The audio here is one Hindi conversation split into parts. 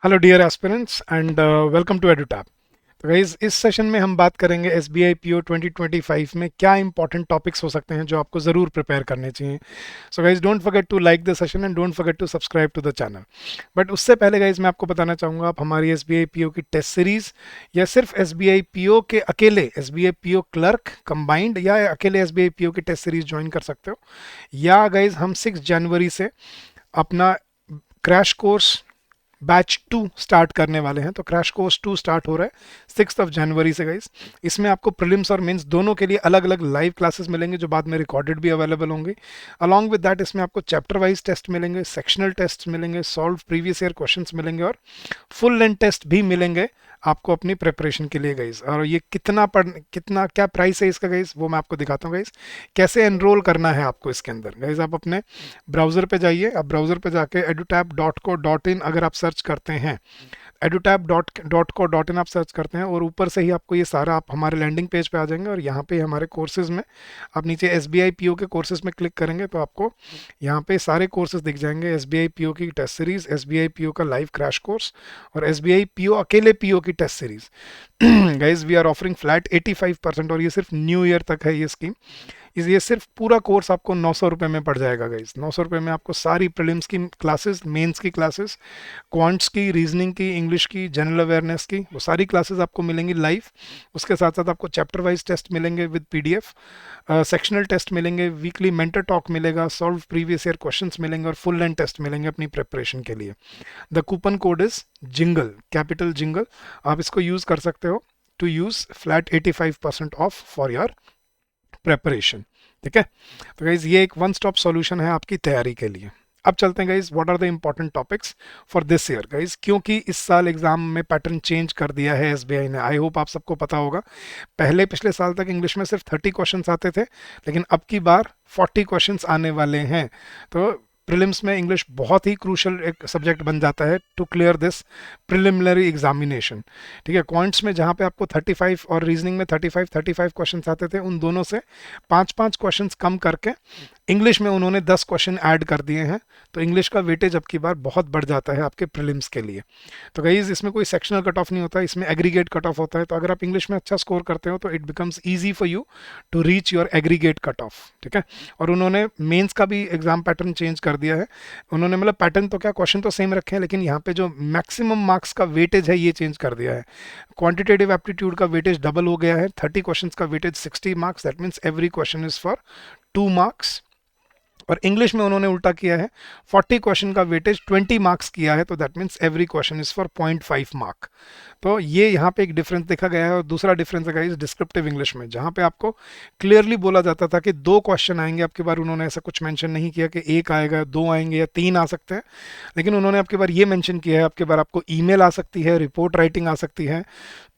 Hello dear aspirants and welcome to Edutap. तो गाइज इस सेशन में हम बात करेंगे एसबीआई पीओ 2025 में क्या इंपॉर्टेंट टॉपिक्स हो सकते हैं जो आपको ज़रूर प्रिपेयर करने चाहिए। So guys don't forget to like the session and don't forget to subscribe to the channel. But उससे पहले गाइज मैं आपको बताना चाहूँगा, आप हमारी एसबीआई पीओ की टेस्ट सीरीज़ या सिर्फ एसबीआई पीओ के अकेले एसबीआई पीओ क्लर्क कंबाइंड या अकेले एसबीआई पीओ की टेस्ट सीरीज़ ज्वाइन कर सकते हो। या गाइज हम 6 जनवरी से अपना क्रैश कोर्स बैच 2 स्टार्ट करने वाले हैं। तो क्रैश कोर्स 2 स्टार्ट हो रहा है 6 जनवरी से गाइस। इसमें आपको प्रीलिम्स और मेंस दोनों के लिए अलग अलग लाइव क्लासेस मिलेंगे जो बाद में रिकॉर्डेड भी अवेलेबल होंगे। अलॉन्ग विद दैट इसमें आपको चैप्टर वाइज टेस्ट मिलेंगे, सेक्शनल टेस्ट मिलेंगे, सॉल्व प्रीवियस ईयर क्वेश्चंस मिलेंगे और फुल लेंथ टेस्ट भी मिलेंगे आपको अपनी प्रिपरेशन के लिए गाइस। और ये कितना क्या प्राइस है इसका गाइस, वो मैं आपको दिखाता हूँ गाइस। कैसे एनरोल करना है आपको इसके अंदर गाइस, आप अपने ब्राउज़र पे जाइए। आप ब्राउज़र पे जाके edutap.co.in अगर आप सर्च करते हैं, edutap.co.in आप सर्च करते हैं और ऊपर से ही आपको ये सारा, आप हमारे लैंडिंग पेज पे आ जाएंगे और यहाँ पे हमारे कोर्सेज में आप नीचे एसबीआई पीओ के कोर्सेज में क्लिक करेंगे तो आपको यहाँ पे सारे कोर्सेज दिख जाएंगे। एसबीआई पीओ की टेस्ट सीरीज, एसबीआई पीओ का लाइव क्रैश कोर्स और एसबीआई पीओ अकेले पीओ की test series. Guys we are offering flat 85% और ये सिर्फ न्यू ईयर तक है ये स्कीम। ये सिर्फ पूरा कोर्स आपको 900 रुपये में पड़ जाएगा गाइज। 900 रुपये में आपको सारी प्रीलिम्स की क्लासेस, मेंस की क्लासेस, क्वांट्स की, रीजनिंग की, इंग्लिश की, जनरल अवेयरनेस की, वो सारी क्लासेस आपको मिलेंगी लाइव। उसके साथ साथ आपको चैप्टर वाइज टेस्ट मिलेंगे विद पीडीएफ, सेक्शनल टेस्ट मिलेंगे, वीकली मेंटर टॉक मिलेगा, सॉल्व प्रीवियस ईयर क्वेश्चंस मिलेंगे और फुल लेंथ टेस्ट मिलेंगे अपनी प्रिपरेशन के लिए। The coupon code is jingle, capital jingle. आप इसको यूज़ कर सकते हो to use flat 85% off for your preparation. ठीक है, तो गाइज ये एक वन स्टॉप सॉल्यूशन है आपकी तैयारी के लिए। अब चलते हैं guys, what are the important topics for this year guys, क्योंकि इस साल एग्जाम में पैटर्न चेंज कर दिया है एसबीआई ने। आई होप आप सबको पता होगा। पहले पिछले साल तक इंग्लिश में सिर्फ 30 क्वेश्चंस आते थे, लेकिन अब की बार 40 क्वेश्चंस आने वाले हैं। तो प्रीलिम्स में इंग्लिश बहुत ही क्रूशल एक सब्जेक्ट बन जाता है to clear this preliminary examination. ठीक है, क्वांट्स में जहाँ पे आपको 35 और रीजनिंग में 35 क्वेश्चंस आते थे, उन दोनों से 5 क्वेश्चंस कम करके इंग्लिश में उन्होंने 10 क्वेश्चन ऐड कर दिए हैं। तो इंग्लिश का वेटेज अब की बार बहुत बढ़ जाता है आपके प्रीलिम्स के लिए। तो गाइज इसमें कोई सेक्शनल कट ऑफ नहीं होता, इसमें एग्रीगेट कट ऑफ होता है। तो अगर आप इंग्लिश में अच्छा स्कोर करते हो तो it becomes easy for you to reach your aggregate cut off. ठीक है, और उन्होंने मेंस का भी एग्जाम पैटर्न चेंज कर दिया है। उन्होंने मतलब पैटर्न तो क्या, क्वेश्चन तो सेम रखे हैं, लेकिन यहाँ पे जो मैक्सिमम मार्क्स का वेटेज है ये चेंज कर दिया है। क्वांटिटेटिव एप्टीट्यूड का वेटेज डबल हो गया है। 30 क्वेश्चंस का weightage 60 marks, that means every question is for 2 marks. और इंग्लिश में उन्होंने उल्टा किया है, 40 क्वेश्चन का वेटेज 20 मार्क्स किया है, तो that means every question is for 0.5 mark. तो ये यहाँ पे एक डिफरेंस देखा गया है। और दूसरा डिफरेंस है गाइस डिस्क्रिप्टिव इंग्लिश में, जहाँ पे आपको क्लियरली बोला जाता था कि 2 क्वेश्चन आएंगे। आपकी बार उन्होंने ऐसा कुछ मेंशन नहीं किया कि 1 आएगा, 2 आएंगे या 3 आ सकते हैं, लेकिन उन्होंने आपकी बार ये मेंशन किया है आपकी बार आपको ईमेल आ सकती है, रिपोर्ट राइटिंग आ सकती है,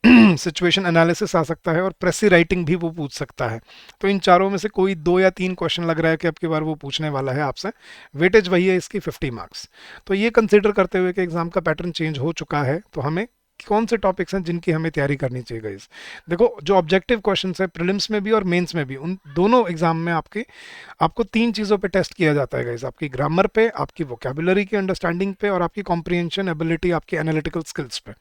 सिचुएशन एनालिसिस आ सकता है और प्रेसी राइटिंग भी वो पूछ सकता है। तो इन चारों में से कोई 2 या 3 क्वेश्चन लग रहा है कि आपकी बार वो पूछने वाला है आपसे। वेटेज वही है इसकी 50 मार्क्स। तो ये कंसिडर करते हुए कि एग्जाम का पैटर्न चेंज हो चुका है, तो हमें कौन से टॉपिक्स हैं जिनकी हमें तैयारी करनी चाहिए गाइस। देखो, जो ऑब्जेक्टिव क्वेश्चंस है प्रीलिम्स में भी और मेंस में भी, उन दोनों एग्जाम में आपको 3 चीज़ों पे टेस्ट किया जाता है गाइस। आपकी ग्रामर पे, आपकी वोकेबुलरी की अंडरस्टैंडिंग पे और आपकी कॉम्प्रिहेंशन एबिलिटी, आपकी एनालिटिकल स्किल्स पे।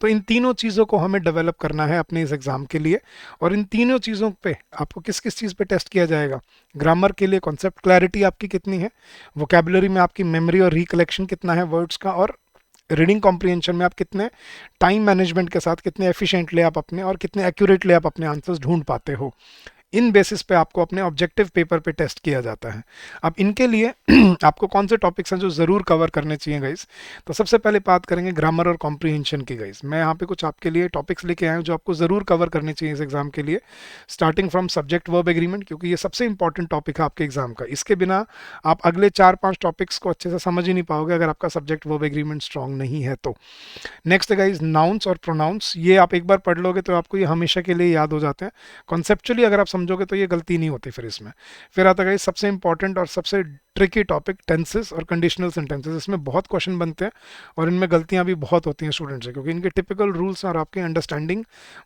तो इन तीनों चीज़ों को हमें डेवलप करना है अपने इस एग्ज़ाम के लिए। और इन तीनों चीज़ों पे आपको किस किस चीज़ पे टेस्ट किया जाएगा। ग्रामर के लिए कॉन्सेप्ट क्लैरिटी आपकी कितनी है, वोकेबुलरी में आपकी मेमोरी और रिकलेक्शन कितना है वर्ड्स का, और रीडिंग कॉम्प्रिहेंशन में आप कितने टाइम मैनेजमेंट के साथ, कितने एफिशिएंटली आप अपने और कितने एक्यूरेटली आप अपने आंसर्स ढूंढ पाते हो। इन बेसिस पे आपको अपने ऑब्जेक्टिव पेपर पे टेस्ट किया जाता है। अब इनके लिए आपको कौन से टॉपिक्स हैं जो ज़रूर कवर करने चाहिए गाइस। तो सबसे पहले बात करेंगे ग्रामर और कॉम्प्रिहेंशन की गाइस। मैं यहाँ पे कुछ आपके लिए टॉपिक्स लेके आया हूँ जो आपको ज़रूर कवर करने चाहिए इस एग्जाम के लिए, starting from subject verb agreement, क्योंकि ये सबसे इंपॉर्टेंट टॉपिक है आपके एग्जाम का। इसके बिना आप अगले 4-5 टॉपिक्स को अच्छे से समझ ही नहीं पाओगे अगर आपका सब्जेक्ट वर्ब एग्रीमेंट स्ट्रॉन्ग नहीं है तो। नेक्स्ट गाइज नाउन्स और प्रोनाउंस, ये आप एक बार पढ़ लोगे तो आपको ये हमेशा के लिए याद हो जाते हैं। कॉन्सेप्चुअली अगर आप समझोगे तो ये गलती नहीं होती फिर इसमें। फिर आता गाइज सबसे इंपॉर्टेंट और सबसे ट्रिकी टॉपिक टेंसेस और कंडीशनल सेंटेंसेस। इसमें बहुत क्वेश्चन बनते हैं और इनमें गलतियां भी बहुत होती हैं स्टूडेंट्स से, क्योंकि इनके टिपिकल रूल्स और आपकी अंडरस्टैंडिंग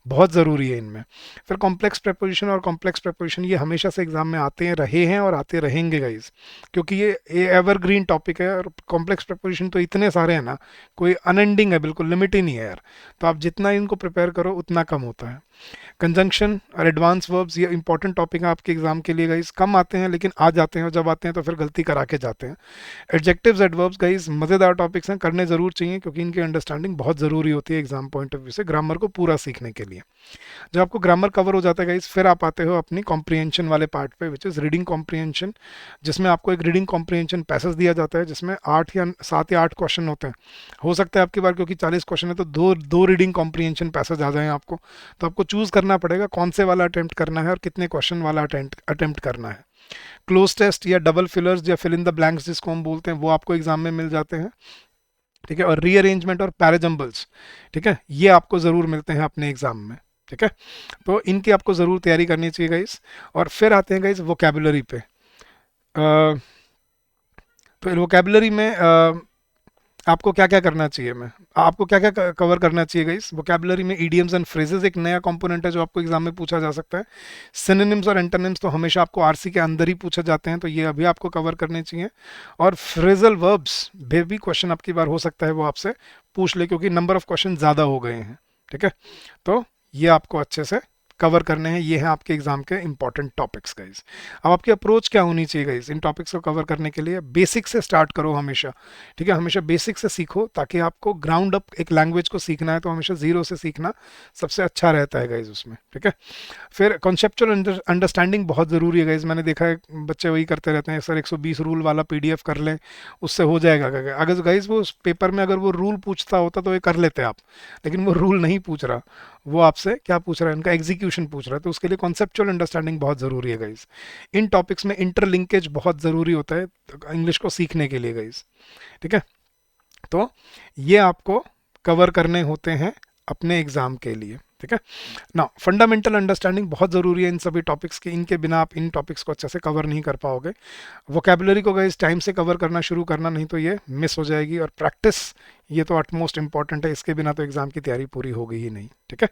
बहुत ज़रूरी है इनमें। फिर कॉम्प्लेक्स प्रेपोजिशन और कॉम्प्लेक्स प्रेपोजिशन ये हमेशा से एग्जाम में आते हैं, रहे हैं और आते रहेंगे गाइज, क्योंकि ये एवरग्रीन टॉपिक है। और कॉम्प्लेक्स प्रेपोजिशन तो इतने सारे हैं ना, कोई अनएंडिंग है, बिल्कुल लिमिट ही नहीं है यार। तो आप जितना इनको प्रिपेयर करो उतना कम होता है। कंजंक्शन और एडवांस वर्ब्स ये इंपॉर्टेंट टॉपिक है आपके एग्जाम के लिए गाइस। कम आते हैं लेकिन आ जाते हैं, और जब आते हैं तो फिर गलती करा के जाते हैं। एडजेक्टिव्स एडवर्ब्स गाइस मज़ेदार टॉपिक्स हैं, करने ज़रूर चाहिए, क्योंकि इनकी अंडरस्टैंडिंग बहुत ज़रूरी होती है एग्जाम पॉइंट ऑफ व्यू से, ग्रामर को पूरा सीखने के लिए। जब आपको ग्रामर कवर हो जाता है गाइस, फिर आप आते हो अपनी कॉम्प्रिहेंशन वाले पार्ट पे, विच इज़ रीडिंग कॉम्प्रिहेंशन, जिसमें आपको एक रीडिंग कॉम्प्रिहेंशन पैसेज दिया जाता है, जिसमें 7 या 8 क्वेश्चन होते हैं। हो सकता है आपकी बार, क्योंकि 40 क्वेश्चन है, तो दो रीडिंग कॉम्प्रिहेंशन पैसेज आ जाए आपको। तो आपको चूज़ करना पड़ेगा कौन से वाला अटेम्प्ट करना है और कितने क्वेश्चन वाला अटेम्प्ट करना है। क्लोज टेस्ट या डबल फिलर्स या फिल इन द ब्लैंक्स जिसको हम बोलते हैं, वो आपको एग्जाम में मिल जाते हैं, ठीक है। और रीअरेंजमेंट और पैराजम्बल्स, ठीक है, ये आपको ज़रूर मिलते हैं अपने एग्जाम में, ठीक है। तो इनकी आपको ज़रूर तैयारी करनी चाहिए गाइस। और फिर आते हैं गाइस वोकेबुलरी पे। तो वोकेबुलरी में आपको क्या क्या करना चाहिए, मैं आपको क्या क्या कवर करना चाहिए गाइस वोकेबुलरी में। ईडियम्स एंड फ्रेजेस एक नया कंपोनेंट है जो आपको एग्जाम में पूछा जा सकता है। सिनोनिम्स और एंटोनिम्स तो हमेशा आपको आरसी के अंदर ही पूछे जाते हैं, तो ये अभी आपको कवर करने चाहिए। और फ्रेजल वर्ब्स भी क्वेश्चन आपकी बार हो सकता है वो आपसे पूछ ले, क्योंकि नंबर ऑफ क्वेश्चन ज़्यादा हो गए हैं, ठीक है। तो ये आपको अच्छे से कवर करने हैं, ये हैं आपके एग्जाम के इंपॉर्टेंट टॉपिक्स गाइस। अब आपकी अप्रोच क्या होनी चाहिए गाइस इन टॉपिक्स को कवर करने के लिए? बेसिक से स्टार्ट करो हमेशा, ठीक है। हमेशा बेसिक से सीखो, ताकि आपको ग्राउंड अप एक लैंग्वेज को सीखना है तो हमेशा जीरो से सीखना सबसे अच्छा रहता है गाइस उसमें, ठीक है। फिर कॉन्सेप्चुअल अंडरस्टैंडिंग बहुत ज़रूरी है गाइस। मैंने देखा है बच्चे वही करते रहते हैं, सर 120 रूल वाला पीडीएफ कर लें उससे हो जाएगा। अगर गाइस वो पेपर में अगर वो रूल पूछता होता तो ये कर लेते आप, लेकिन वो रूल नहीं पूछ रहा, वो आपसे क्या पूछ रहा है, इनका एग्जीक्यूशन पूछ रहा है। तो उसके लिए कॉन्सेप्चुअल अंडरस्टैंडिंग बहुत ज़रूरी है गाइस। इन टॉपिक्स में इंटरलिंकेज बहुत ज़रूरी होता है इंग्लिश को सीखने के लिए गाइस, ठीक है। तो ये आपको कवर करने होते हैं अपने एग्जाम के लिए, ठीक है ना। फंडामेंटल अंडरस्टैंडिंग बहुत ज़रूरी है इन सभी टॉपिक्स की, इनके बिना आप इन टॉपिक्स को अच्छे से कवर नहीं कर पाओगे। वोकेबुलरी को गाइस टाइम से कवर करना शुरू करना, नहीं तो ये मिस हो जाएगी। और प्रैक्टिस ये तो अटमोस्ट इंपॉर्टेंट है, इसके बिना तो एग्जाम की तैयारी पूरी होगी ही नहीं, ठीक है।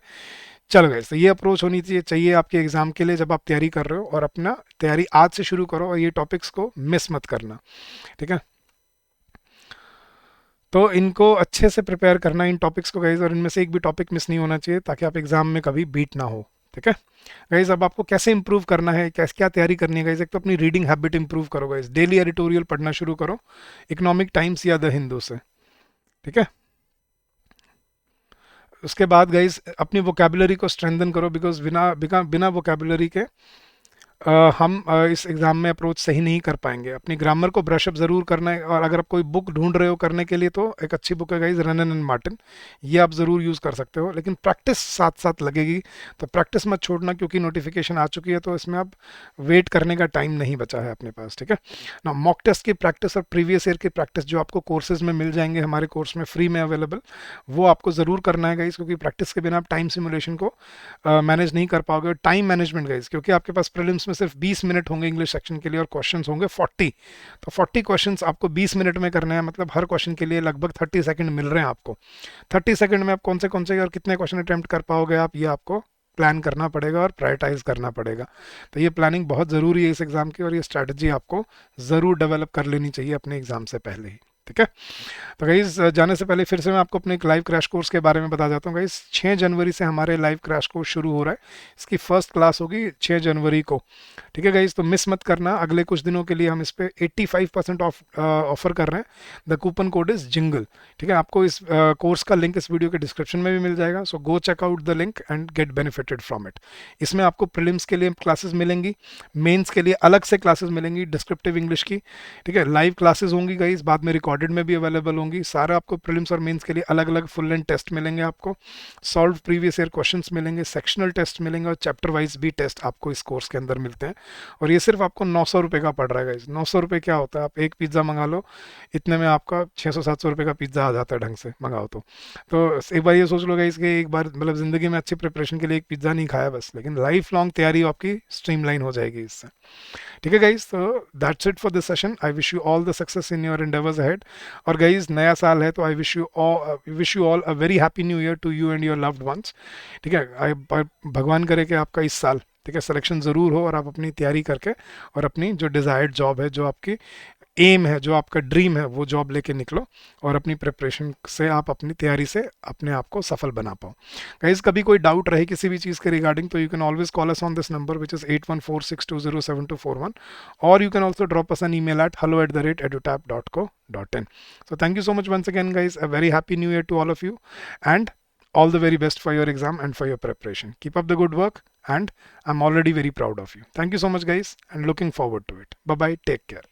चलो गाइस, तो ये अप्रोच होनी चाहिए आपके एग्जाम के लिए जब आप तैयारी कर रहे हो, और अपना तैयारी आज से शुरू करो और ये टॉपिक्स को मिस मत करना, ठीक है। तो इनको अच्छे से प्रिपेयर करना इन टॉपिक्स को गाइज, और इनमें से एक भी टॉपिक मिस नहीं होना चाहिए, ताकि आप एग्जाम में कभी बीट ना हो, ठीक है गाइज। अब आपको कैसे इंप्रूव करना है, कैसे क्या तैयारी करनी है गाइज? एक तो अपनी रीडिंग हैबिट इंप्रूव करो गाइज, डेली एडिटोरियल पढ़ना शुरू करो इकोनॉमिक टाइम्स या द हिंदू से, ठीक है। उसके बाद गाइज अपनी वोकेबुलरी को स्ट्रेंथन करो, बिकॉज बिना बिना बिना वोकेबुलरी के हम इस एग्ज़ाम में अप्रोच सही नहीं कर पाएंगे। अपनी ग्रामर को ब्रशअप ज़रूर करना है, और अगर आप कोई बुक ढूंढ रहे हो करने के लिए, तो एक अच्छी बुक है गाइज रनन एंड मार्टिन, ये आप ज़रूर यूज़ कर सकते हो। लेकिन प्रैक्टिस साथ साथ लगेगी, तो प्रैक्टिस मत छोड़ना, क्योंकि नोटिफिकेशन आ चुकी है, तो इसमें अब वेट करने का टाइम नहीं बचा है अपने पास, ठीक है ना। मॉक टेस्ट की प्रैक्टिस और प्रीवियस ईयर की प्रैक्टिस जो आपको कोर्सेज में मिल जाएंगे, हमारे कोर्स में फ्री में अवेलेबल, वो आपको ज़रूर करना है गाइज, क्योंकि प्रैक्टिस के बिना आप टाइम सिमुलेशन को मैनेज नहीं कर पाओगे। टाइम मैनेजमेंट गाइज, क्योंकि आपके पास प्रीलिम्स में सिर्फ 20 मिनट होंगे इंग्लिश सेक्शन के लिए, और क्वेश्चंस होंगे 40, तो 40 क्वेश्चंस आपको 20 मिनट में करने हैं, मतलब हर क्वेश्चन के लिए लगभग 30 सेकंड मिल रहे हैं आपको। 30 सेकंड में आप कौन से और कितने क्वेश्चन अटेम्प्ट कर पाओगे आप, ये आपको प्लान करना पड़ेगा और प्रायोरिटाइज करना पड़ेगा। तो ये प्लानिंग बहुत ज़रूरी है इस एग्ज़ाम की, और ये स्ट्रैटेजी आपको ज़रूर डेवलप कर लेनी चाहिए अपने एग्ज़ाम से पहले ही, ठीक है। तो गाइज जाने से पहले फिर से मैं आपको अपने एक लाइव क्रैश कोर्स के बारे में बता जाता हूँ गाइज। 6 जनवरी से हमारे लाइव क्रैश कोर्स शुरू हो रहा है, इसकी फर्स्ट क्लास होगी 6 जनवरी को, ठीक है गाइज। तो मिस मत करना, अगले कुछ दिनों के लिए हम इस पर 85% ऑफर कर रहे हैं। The coupon code is jingle, ठीक है। आपको इस कोर्स का लिंक इस वीडियो के डिस्क्रिप्शन में भी मिल जाएगा, so go check out the link and get benefited from it. इसमें आपको प्रीलिम्स के लिए क्लासेस मिलेंगी, मेंस के लिए अलग से क्लासेस मिलेंगी डिस्क्रिप्टिव इंग्लिश की, ठीक है। लाइव क्लासेस होंगी गाइज, बाद में रिकॉर्डेड में भी अवेलेबल होंगी। सारा आपको प्रीलिम्स और मेंस के लिए अलग अलग फुल लेंथ टेस्ट मिलेंगे, आपको सॉल्व प्रीवियस ईयर क्वेश्चंस मिलेंगे, सेक्शनल टेस्ट मिलेंगे, और चैप्टर वाइज भी टेस्ट आपको इस कोर्स के अंदर मिलते हैं। और ये सिर्फ आपको 900 रुपये का पड़ रहा है गाइज। 900 रुपये क्या होता है, आप एक पिज़्ज़ा मंगा लो, इतने में आपका 600-700 रुपये का पिज़्ज़ा आ जाता है ढंग से मंगाओ तो एक बार ये सोच लो गाइज कि एक बार मतलब ज़िंदगी में अच्छी प्रिपरेशन के लिए एक पिज़्ज़ा नहीं खाया बस, लेकिन लाइफ लॉन्ग तैयारी आपकी स्ट्रीमलाइन हो जाएगी इससे, ठीक है गाइज, तो that's it for this session. I wish you all the success in your endeavours ahead. और गाइज नया साल है तो I wish you all a very happy new year to you and your loved ones. ठीक है, भगवान करे कि आपका इस साल, ठीक है, सिलेक्शन ज़रूर हो और आप अपनी तैयारी करके और अपनी जो डिज़ायर्ड जॉब है, जो आपकी एम है, जो आपका ड्रीम है, वो जॉब लेके निकलो और अपनी प्रिपरेशन से आप अपनी तैयारी से अपने आप को सफल बना पाओ। गाइज कभी कोई डाउट रहे किसी भी चीज़ के रिगार्डिंग तो you can always call us on this number which is 8146207241, और you can also drop us an email at hello@edutap.co.in. So thank you so much once again guys, a very happy new year to all of you, and all the very best for your exam and for your preparation. Keep up the good work, and I'm already very proud of you. Thank you so much guys, and looking forward to it. Bye bye, take care.